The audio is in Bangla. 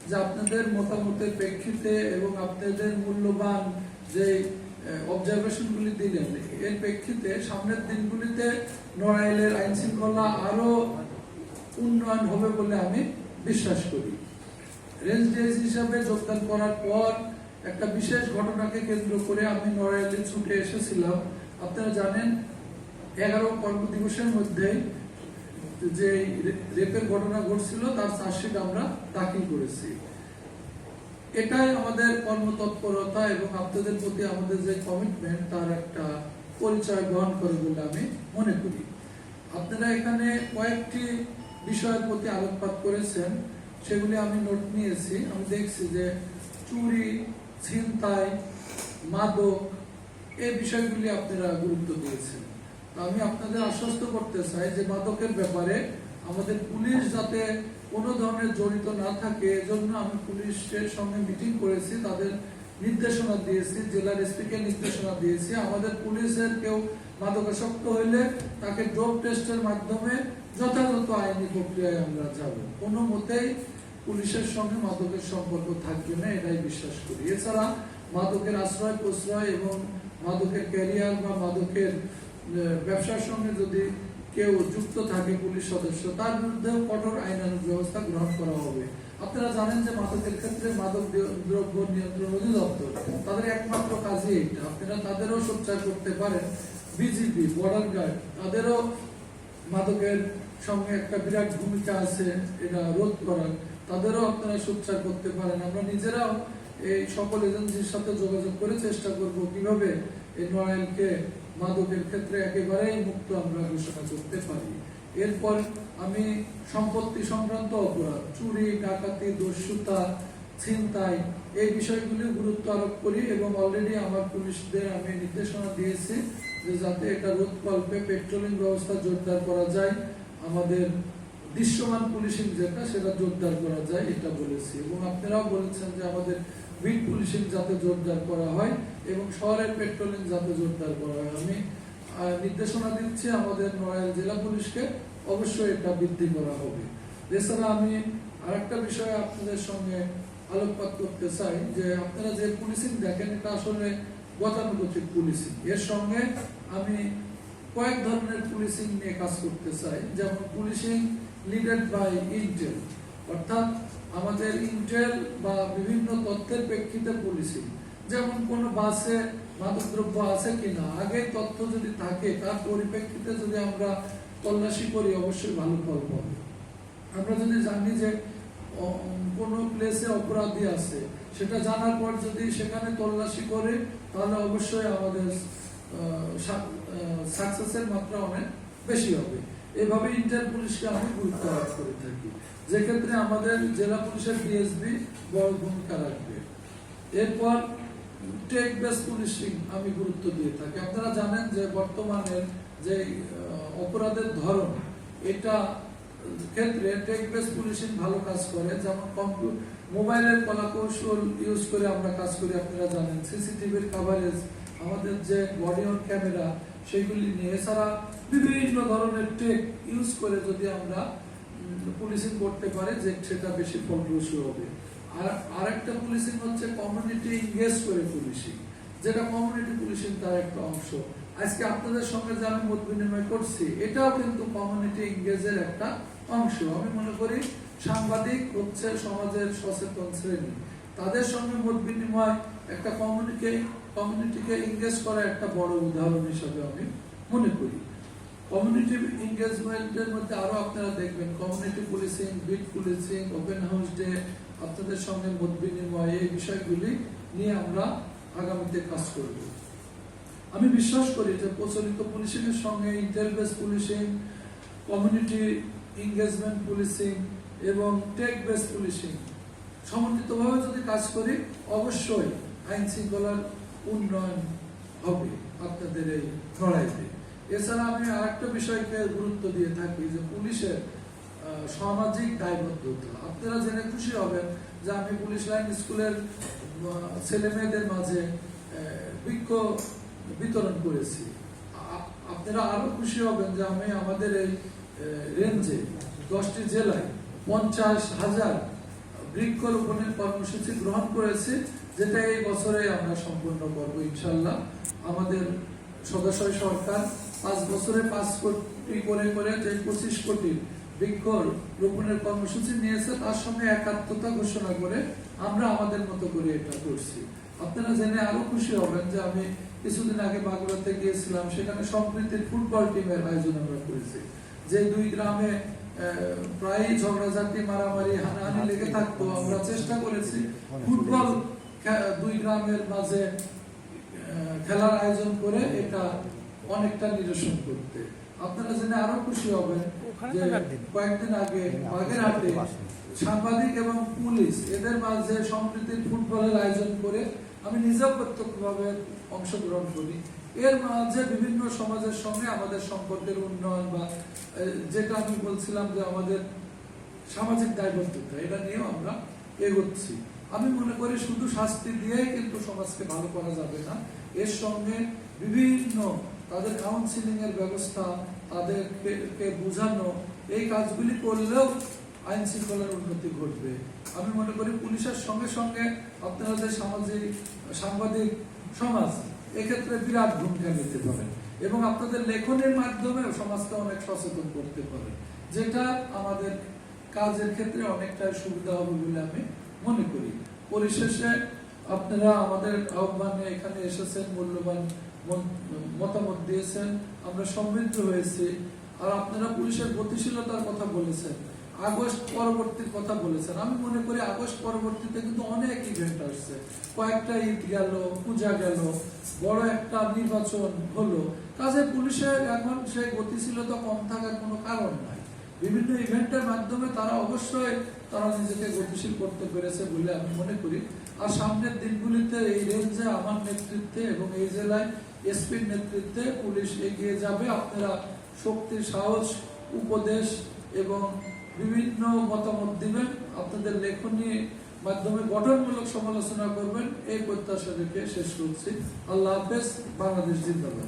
যে আপনাদের মতামতের প্রেক্ষিতে এবং আপনাদের মূল্যবান যে অবজারভেশনগুলি দিলেন, এর প্রেক্ষিতে সামনের দিনগুলিতে নড়াইলের আইন শৃঙ্খলা আরো উন্নয়ন হবে বলে আমি বিশ্বাস করি। রেঞ্জ ডিআইজি হিসাবে যোগদান করার পর একটা বিশেষ ঘটনাকে কেন্দ্র করে আমি নড়াইলে ছুটে এসেছিলাম। আপনারা জানেন 11 কর্মদিবসের মধ্যে যে রেপের ঘটনা ঘটছিল তার চার্জশিট আমরা দাখিল করেছি। এটাই আমাদের কর্মতৎপরতা এবং আপনাদের প্রতি আমাদের যে কমিটমেন্ট তার একটা পরিচয় বহন করে বলে আমি মনে করি। আপনারা এখানে কয়েকটি বিষয়ের প্রতি আলোকপাত করেছেন, সেগুলি আমি নোট নিয়েছি। আমি দেখছি যে চুরি, ছিনতাই, মাদক এই বিষয়গুলি আপনারা গুরুত্ব দিয়েছেন। তো আমি আপনাদের আশ্বস্ত করতে চাই যে মাদকের ব্যাপারে আমাদের পুলিশ যাতে কোনো ধরনের জড়িত না থাকে, এজন্য আমি পুলিশের সঙ্গে মিটিং করেছি, তাদের নির্দেশনা দিয়েছি, জেলার এসপিকে নির্দেশনা দিয়েছি। আমাদের পুলিশের কেউ মাদকাসক্ত হইলে তাকে ড্রপ টেস্টের মাধ্যমে যথাযথ আইনি প্রক্রিয়ায় আমরা যাব। কোনো মতেই পুলিশের সঙ্গে মাদকের সম্পর্ক থাকবে না, এটাই বিশ্বাস করি। এছাড়া মাদকের আশ্রয় প্রশ্রয় এবং মাদকের ক্যারিয়ার বা মাদকের ব্যবসার সঙ্গে যদি কেউ যুক্ত থাকে পুলিশ সদস্য, তার বিরুদ্ধে কঠোর আইনানুগ ব্যবস্থা গ্রহণ করা হবে। আপনারা জানেন যে মাদকের ক্ষেত্রে মাদক দ্রব্য নিয়ন্ত্রণ অধিদপ্তর তাদের একমাত্র কাজই এটা। আপনারা তাদেরও সোচ্চার করতে পারেন। বিজিবি, বর্ডার গার্ড, তাদেরও মাদকের সঙ্গে একটা বিরাট ভূমিকা আছে এটা রোধ করার, তাদেরও আপনারা সোচ্চার করতে পারেন। আমরা নিজেরাও এই সকল এজেন্সির সাথে যোগাযোগ করে চেষ্টা করব কিভাবে এই নড়াইলকে মাদকের ক্ষেত্রে একেবারেই মুক্ত আমরা ঘোষণা করতে পারি। এরপর আমি সম্পত্তি সংক্রান্ত অপরাধ, চুরি, ডাকাতি, দস্যুতা, ছিনতাই এই বিষয়গুলি গুরুত্ব আরোপ করি এবং অলরেডি আমার পুলিশদের আমি নির্দেশনা দিয়েছি যে যাতে এটা রোধকল্পে পেট্রোলিং ব্যবস্থা জোরদার করা যায়, আমাদের দৃশ্যমান পুলিশিং যেটা সেটা জোরদার করা যায় এটা বলেছি। এবং আপনারাও বলেছেন যে আমাদের বিট পুলিশিং যাতে জোরদার করা হয় এবং শহরের পেট্রোলিং যাতে জোরদার করা হয়। আমি নির্দেশনা দিচ্ছি আমাদের নড়াইল জেলা পুলিশকে, অবশ্যই এটা বৃদ্ধি করা হবে। এছাড়া আমি আরেকটা বিষয় আপনাদের সঙ্গে আলোকপাত করতে চাই যে আপনারা যে পুলিশিং দেখেন এটা আসলে গতানুগতিক পুলিশিং। এর সঙ্গে আমি কয়েক ধরনের পুলিশিং নিয়ে কাজ করতে চাই, যেমন পুলিশিং লিডেড বাই ইন্টেল, অর্থাৎ আমাদের ইন্টেল বা বিভিন্ন তথ্যের প্রেক্ষিতে পুলিশিং। যেমন কোন বাসে মাদকদ্রব্য আছে কিনা, আগে তথ্য যদি থাকে তার পরিপ্রেক্ষিতে যদি আমরা তল্লাশি করি অবশ্যই ভালো ফল পাবো। আমরা যদি জানি যে কোন প্লেসে অপরাধী আছে, সেটা জানার পর যদি সেখানে তল্লাশি করে তাহলে অবশ্যই আমাদের সাকসেসের মাত্রা অনেক বেশি হবে। এভাবে ইন্টার পুলিশকে আমি গুরুত্ব আরোপ করে থাকি, যে ক্ষেত্রে আমাদের জেলা পুলিশের ডিএসপি বড় ভূমিকা রাখবে। এরপর টেক বেস পুলিশিং আমি গুরুত্ব দিয়ে থাকি। আপনারা জানেন যে বর্তমানে যে অপরাধের ধরন, এটা ক্ষেত্রে টেক বেস পুলিশিং ভালো কাজ করে। যেমন মোবাইলের কলাকৌশল ইউজ করে আমরা কাজ করি, আপনারা জানেন। সিসিটিভির কভারেজ, আমাদের যে বডি অন ক্যামেরা সেগুলি নিয়ে, এছাড়া বিভিন্ন ধরনের টেক ইউজ করে যদি আমরা পুলিশিং করতে পারি যে সেটা বেশি ফলপ্রসূ হবে। আর আরেকটা পুলিশিং হচ্ছে কমিউনিটি এনগেজ করে পুলিশিং, যেটা কমিউনিটি পুলিশিং তার একটা অংশ। আজকে আপনাদের সঙ্গে যে আমি মত বিনিময় করছি এটাও কিন্তু কমিউনিটি এনগেজের একটা অংশ। আমি মনে করি সাংবাদিক হচ্ছে সমাজের সচেতন শ্রেণী, তাদের সঙ্গে মত বিনিময় একটা কমিউনিটিকে এনগেজ করা একটা বড় উদাহরণ হিসাবে আমি মনে করি। কমিউনিটি এনগেজমেন্টের মধ্যে আরো আপনারা দেখবেন community policing, bit policing, open house day, আপনাদের সঙ্গে মত বিনিময়, এই বিষয়গুলি নিয়ে আমরা আগামীতে কাজ করব। আমি বিশ্বাস করি যে প্রচলিত পুলিশিং এর সঙ্গে Intel base policing, community engagement policing এবং টেক বেস পুলিশিং সমন্বিতভাবে যদি কাজ করি অবশ্যই আইন শৃঙ্খলার উন্নয়ন হবে আপনাদের এই নড়াইলে। এছাড়া আমি আরেকটা বিষয়কে গুরুত্ব দিয়ে থাকি যে পুলিশের সামাজিক দায়বদ্ধতা। আপনারা জেনে খুশি হবেন যে আমি পুলিশ লাইন স্কুলের ছেলে মেয়েদের মাঝে বৃক্ষ বিতরণ করেছি। আপনারা আরো খুশি হবেন যে আমি আমাদের এই রেঞ্জে 10টি জেলায় 50,000 বৃক্ষরোপণের কর্মসূচি গ্রহণ করেছি, যেটা এই বছরে আমরা সম্পূর্ণ করবো ইনশাল্লাহ। আমাদের সদস্য সরকার 5 বছরে 5 কোটি করে করে যে 25 কোটি বৃক্ষ রোপণের কর্মসূচি নিয়েছে, তার সঙ্গে একাত্মতা ঘোষণা করে আমরা আমাদের মতো করে এটা করছি। আপনারা জেনে আরো খুশি হবেন যে আমি কিছুদিন আগে বাগুড়াতে গিয়েছিলাম, সেখানে সম্প্রীতির ফুটবল টিমের আয়োজন আমরা করেছি। যে 2 গ্রামে প্রায় ঝগড়াঝাটি, মারামারি, হানাহানি লেগে থাকতো, আমরা চেষ্টা করেছি ফুটবল 2 গ্রামের মাঝে খেলার আয়োজন করে এটা অনেকটা নিরসন করতে। আপনারা জেনে আরো খুশি হবেন যে কয়েকদিন আগে বাগেরহাটে সাংবাদিক এবং পুলিশ এদের মাঝে সম্প্রীতির ফুটবলের আয়োজন করে আমি নিজেও প্রত্যক্ষভাবে অংশগ্রহণ করি। এর মাঝে বিভিন্ন সমাজের সঙ্গে আমাদের সম্পর্কের উন্নয়ন বা যেটা আমি বলছিলাম যে আমাদের সামাজিক দায়বদ্ধতা, এটা নিয়েও আমরা এগোচ্ছি। আমি মনে করি শুধু শাস্তি দিয়েই কিন্তু সমাজকে ভালো করা যাবে না, এর সঙ্গে বিভিন্ন তাদের কাউন্সিলিং এর ব্যবস্থা, তাদেরকে বোঝানো, এই কাজগুলি করলেও আইন শৃঙ্খলার উন্নতি ঘটবে। আমি মনে করি পুলিশের সঙ্গে সঙ্গে আপনারা যে সাংবাদিক সমাজ এক্ষেত্রে বিরাট ভূমিকা নিতে পারেন এবং আপনাদের লেখনের মাধ্যমে সমাজকে অনেক সচেতন করতে পারেন, যেটা আমাদের কাজের ক্ষেত্রে অনেকটা সুবিধা হবে বলে আমি মনে করি। পরিশেষে আপনারা আমাদের আহ্বানে এখানে এসেছেন, মূল্যবান মতামত দিয়েছেন, আমরা সমৃদ্ধ হয়েছি। আর আপনারা পুলিশের গতিশীলতার কথা বলেছেন, আগস্ট পরবর্তীর কথা বলেছেন। আমি মনে করি আগস্ট পরবর্তীতে কিন্তু অনেক ইভেন্ট আসছে, কয়েকটা ঈদ গেল, পূজা গেল, বড় একটা নির্বাচন হলো, কাজে পুলিশের এখন সেই গতিশীলতা কম থাকার কোনো কারণ নাই। বিভিন্ন ইভেন্টের মাধ্যমে তারা অবশ্যই তারা নিজেকে গতিশীল করতে পেরেছে বলে আমি মনে করি। আর সামনের দিনগুলিতে এই রেঞ্জে আমার নেতৃত্বে এবং এই জেলায় এসপির নেতৃত্বে পুলিশ এগিয়ে যাবে। আপনারা শক্তি, সাহস, উপদেশ এবং বিভিন্ন মতামত দিবেন, আপনাদের লেখনী মাধ্যমে গঠনমূলক সমালোচনা করবেন, এই প্রত্যাশা রেখে শেষ করছি। আল্লাহ হাফেজ। বাংলাদেশ জিন্দাবাদ।